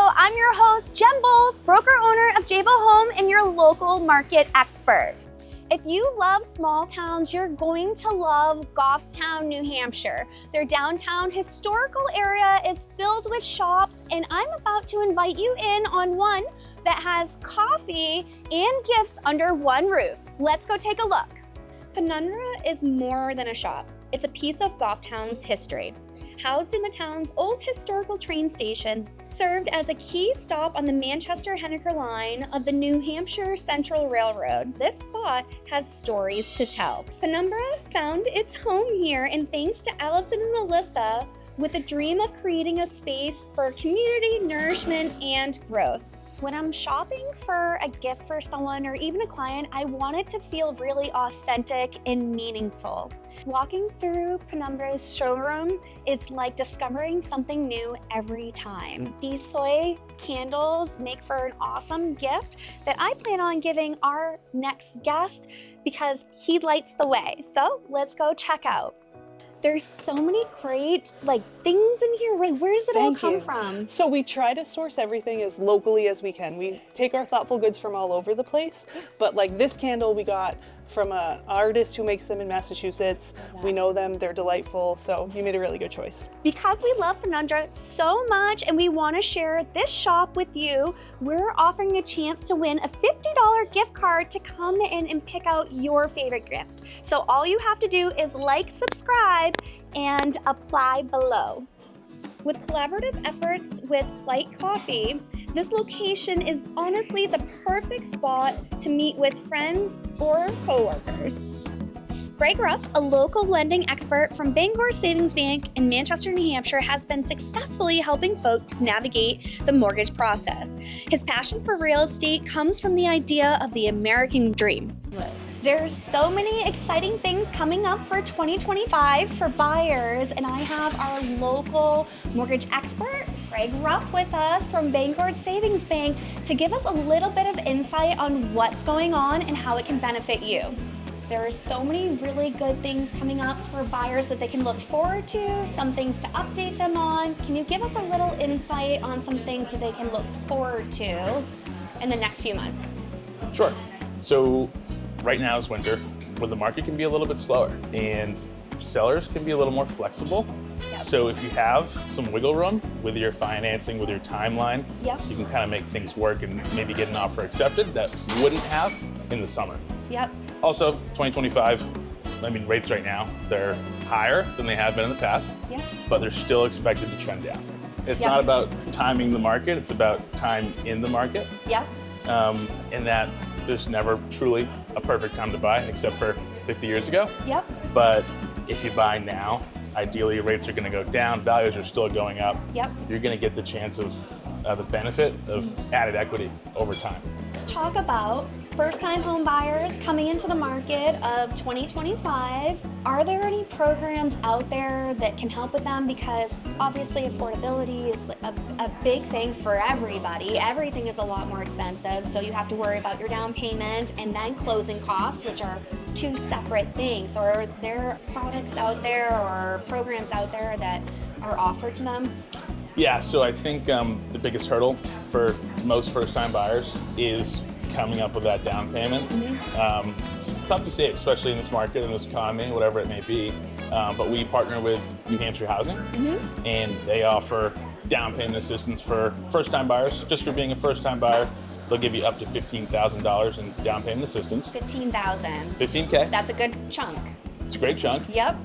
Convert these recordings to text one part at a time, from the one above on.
I'm your host, Jen Bowles, broker owner of Jabo Home and your local market expert. If you love small towns, you're going to love Goffstown, New Hampshire. Their downtown historical area is filled with shops, and I'm about to invite you in on one that has coffee and gifts under one roof. Let's go take a look. Penumbra is more than a shop. It's a piece of Goffstown's history. Housed in the town's old historical train station, served as a key stop on the Manchester-Henniker line of the New Hampshire Central Railroad, this spot has stories to tell. Penumbra found its home here, and thanks to Allison and Alyssa, with a dream of creating a space for community nourishment and growth. When I'm shopping for a gift for someone or even a client, I want it to feel really authentic and meaningful. Walking through Penumbra's showroom is like discovering something new every time. These soy candles make for an awesome gift that I plan on giving our next guest because he lights the way. So let's go check out. There's so many great things in here. Where does it all come from? So we try to source everything as locally as we can. We take our thoughtful goods from all over the place, but like this candle we got from an artist who makes them in Massachusetts. We know them, they're delightful, so you made a really good choice. Because we love Penumbra so much and we want to share this shop with you, we're offering a chance to win a $50 gift card to come in and pick out your favorite gift. So all you have to do is like, subscribe, and apply below. With collaborative efforts with Flight Coffee, this location is honestly the perfect spot to meet with friends or coworkers. Greg Ruff, a local lending expert from Bangor Savings Bank in Manchester, New Hampshire, has been successfully helping folks navigate the mortgage process. His passion for real estate comes from the idea of the American dream. There's so many exciting things coming up for 2025 for buyers, and I have our local mortgage expert, Greg Ruff, with us from Bangor Savings Bank to give us a little bit of insight on what's going on and how it can benefit you. There are so many really good things coming up for buyers that they can look forward to, some things to update them on. Can you give us a little insight on some things that they can look forward to in the next few months? Sure. So right now is winter, where the market can be a little bit slower and sellers can be a little more flexible. Yep. So if you have some wiggle room with your financing, with your timeline, Yep. you can kind of make things work and maybe get an offer accepted that you wouldn't have in the summer. Yep. Also, 2025, rates right now, they're higher than they have been in the past, Yep. but they're still expected to trend down. It's Yep. not about timing the market, it's about time in the market. Yep. In that there's never truly a perfect time to buy, except for 50 years ago. Yep. But if you buy now, ideally rates are going to go down, values are still going up. Yep. You're going to get the chance of the benefit of added equity over time. Let's talk about first-time home buyers coming into the market of 2025. Are there any programs out there that can help with them? Because obviously affordability is a big thing for everybody. Everything is a lot more expensive, so you have to worry about your down payment and then closing costs, which are two separate things. Or are there products out there or programs out there that are offered to them? Yeah, so I think the biggest hurdle for most first-time buyers is coming up with that down payment. It's tough to say, especially in this market, in this economy, whatever it may be. But we partner with New Hampshire Housing, and they offer down payment assistance for first-time buyers. Just for being a first-time buyer, they'll give you up to $15,000 in down payment assistance. $15,000. $15K. That's a good chunk. It's a great chunk. Yep.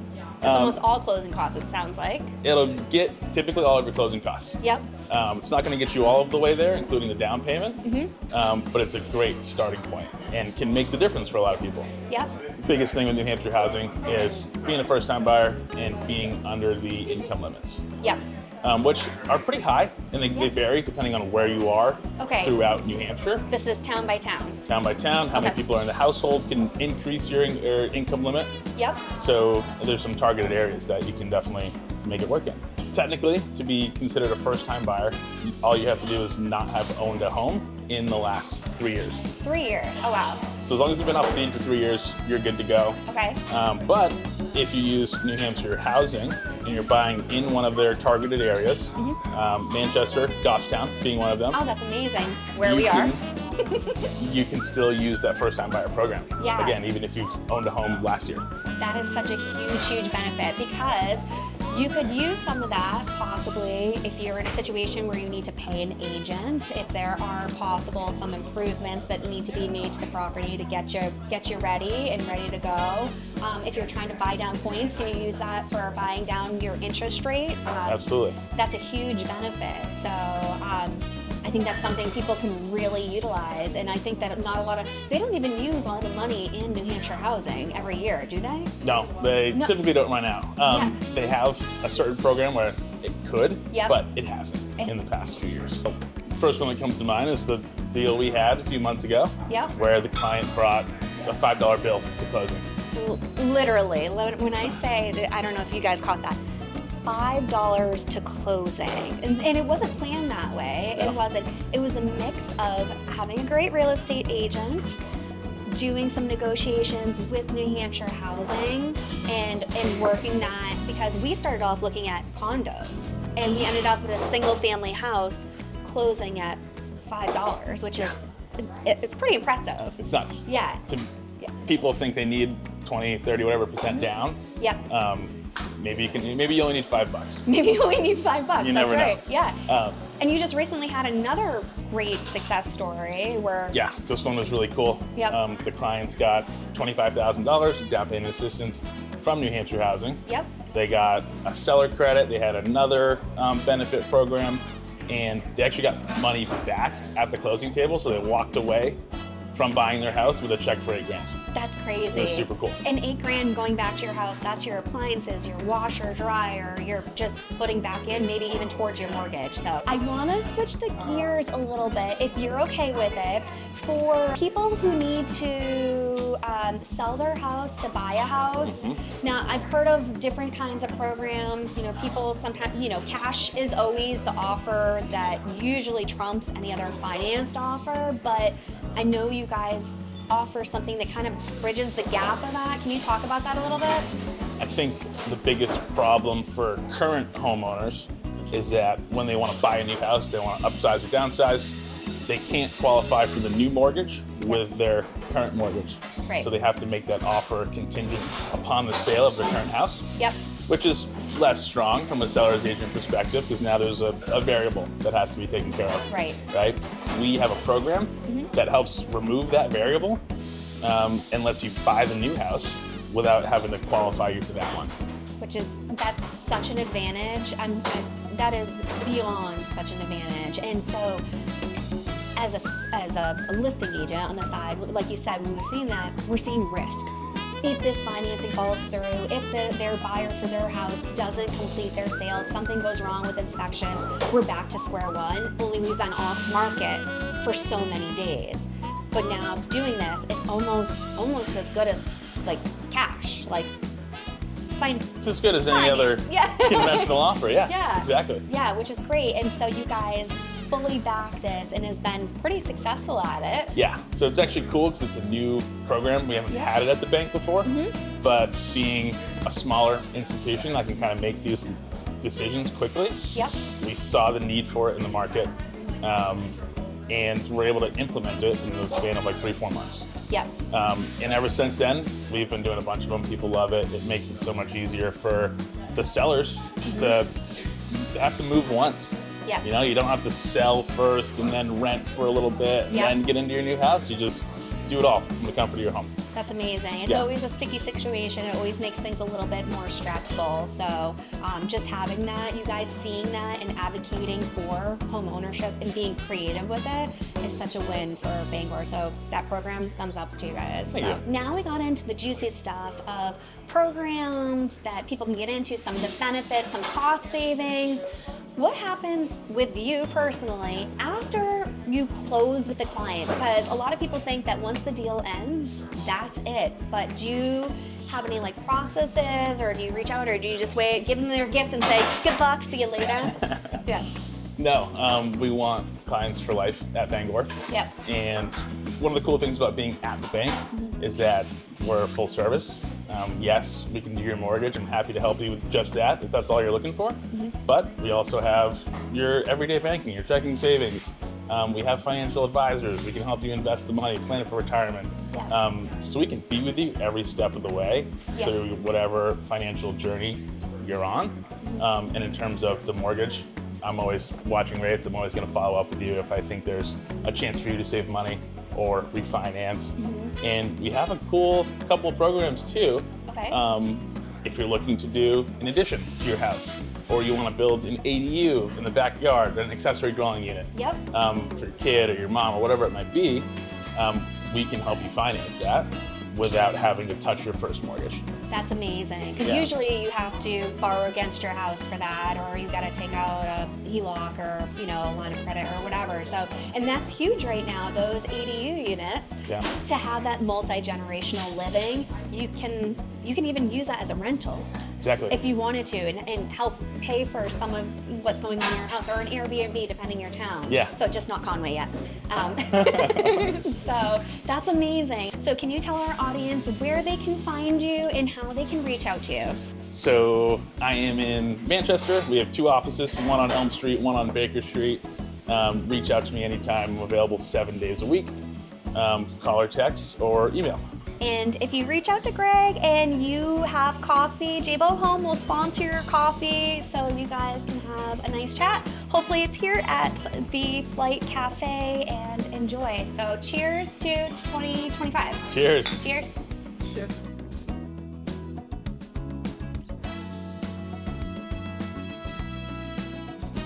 That's almost all closing costs, it sounds like. It'll get typically all of your closing costs. Yep. It's not going to get you all of the way there, including the down payment, but it's a great starting point and can make the difference for a lot of people. Yep. Biggest thing with New Hampshire Housing is being a first-time buyer and being under the income limits. Yep. Which are pretty high, and they vary depending on where you are throughout New Hampshire. This is town by town. Town by town, how many people are in the household can increase your income limit. Yep. So there's some targeted areas that you can definitely make it work in. Technically, to be considered a first-time buyer, all you have to do is not have owned a home in the last 3 years. 3 years, oh wow. So as long as you've been off the deed for 3 years, you're good to go. Okay. But if you use New Hampshire Housing and you're buying in one of their targeted areas, Manchester, Goffstown being one of them. Oh, that's amazing. Where you we are. You can still use that first-time buyer program. Yeah. Again, even if you've owned a home last year. That is such a huge benefit because you could use some of that possibly if you're in a situation where you need to pay an agent, if there are possible some improvements that need to be made to the property to get you ready and ready to go. If you're trying to buy down points, can you use that for buying down your interest rate? Absolutely. That's a huge benefit. So I think that's something people can really utilize, and I think that they don't even use all the money in New Hampshire Housing every year, do they? No, they typically don't right now. They have a certain program where it could, but it hasn't in the past few years. First one that comes to mind is the deal we had a few months ago, where the client brought a $5 bill to closing. Literally, when I say that, I don't know if you guys caught that, $5 to closing, and it wasn't planned that way. It wasn't. It was a mix of having a great real estate agent, doing some negotiations with New Hampshire Housing, and working that, because we started off looking at condos, and we ended up with a single family house closing at $5, which is it's pretty impressive. It's nuts. Yeah. People think they need 20, 30, whatever percent down. Yeah. Maybe you only need $5. Maybe you only need $5. You That's never right. know. Yeah. And you just recently had another great success story where. Yeah, this one was really cool. Yep. The clients got $25,000 down payment assistance from New Hampshire Housing. Yep. They got a seller credit. They had another benefit program, and they actually got money back at the closing table. So they walked away from buying their house with a check for $8,000. That's crazy. It was super cool. And $8,000 going back to your house, that's your appliances, your washer, dryer, you're just putting back in, maybe even towards your mortgage. So I want to switch the gears a little bit, if you're okay with it, for people who need to sell their house to buy a house. Now, I've heard of different kinds of programs. People sometimes, cash is always the offer that usually trumps any other financed offer, but I know you guys offer something that kind of bridges the gap of that. Can you talk about that a little bit? I think the biggest problem for current homeowners is that when they want to buy a new house, they want to upsize or downsize, they can't qualify for the new mortgage with their current mortgage. Right. So they have to make that offer contingent upon the sale of their current house. Yep. Which is less strong from a seller's agent perspective, because now there's a variable that has to be taken care of. Right. Right? We have a program that helps remove that variable and lets you buy the new house without having to qualify you for that one. That's such an advantage. That is beyond such an advantage. And so, as a listing agent on the side, like you said, when we've seen that, we're seeing risk. If this financing falls through, if their buyer for their house doesn't complete their sale, something goes wrong with inspections, we're back to square one, only we've been off market for so many days. But now doing this, it's almost as good as like cash, like fine. It's as good as any other conventional offer, Yeah, exactly. Yeah, which is great. And so you guys fully back this and has been pretty successful at it. Yeah, so it's actually cool because it's a new program. We haven't had it at the bank before, but being a smaller institution, I can kind of make these decisions quickly. Yep. We saw the need for it in the market, and we're able to implement it in the span of like 3-4 months. Yep. And ever since then, we've been doing a bunch of them. People love it. It makes it so much easier for the sellers to have to move once. Yeah. You don't have to sell first and then rent for a little bit and then get into your new house. You just do it all from the comfort of your home. That's amazing. It's always a sticky situation. It always makes things a little bit more stressful. So just having that, you guys seeing that and advocating for home ownership and being creative with it is such a win for Bangor. So that program, thumbs up to you guys. Thank you. Now we got into the juicy stuff of programs that people can get into, some of the benefits, some cost savings. What happens with you personally after you close with the client? Because a lot of people think that once the deal ends, that's it. But do you have any processes, or do you reach out, or do you just wait, give them their gift and say, good luck, see you later? No, we want clients for life at Bangor. Yep. And one of the cool things about being at the bank is that we're full service. Yes, we can do your mortgage. I'm happy to help you with just that if that's all you're looking for. But we also have your everyday banking, your checking, savings. We have financial advisors. We can help you invest the money, plan it for retirement. Yeah. So we can be with you every step of the way through whatever financial journey you're on. And in terms of the mortgage, I'm always watching rates. I'm always going to follow up with you if I think there's a chance for you to save money or refinance. And we have a cool couple of programs too. Okay. If you're looking to do an addition to your house, or you want to build an ADU in the backyard, an accessory dwelling unit, Yep. For your kid or your mom or whatever it might be, we can help you finance that without having to touch your first mortgage. That's amazing. Because Yeah. usually you have to borrow against your house for that, or you got to take out a HELOC or, you know, a line of credit or whatever. So, and that's huge right now, those ADU units. Yeah. To have that multi-generational living, you can even use that as a rental Exactly. if you wanted to, and help pay for some of what's going on in your house, or an Airbnb depending your town. Yeah. So just not Conway yet. So that's amazing. So can you tell our audience where they can find you and how they can reach out to you? So I am in Manchester. We have 2 offices, one on Elm Street, one on Baker Street. Reach out to me anytime. I'm available 7 days a week. Call or text or email. And if you reach out to Greg and you have coffee, Jabo Home will sponsor your coffee so you guys can have a nice chat. Hopefully it's here at the Flight Cafe and enjoy. So cheers to 2025. Cheers. Cheers. Cheers.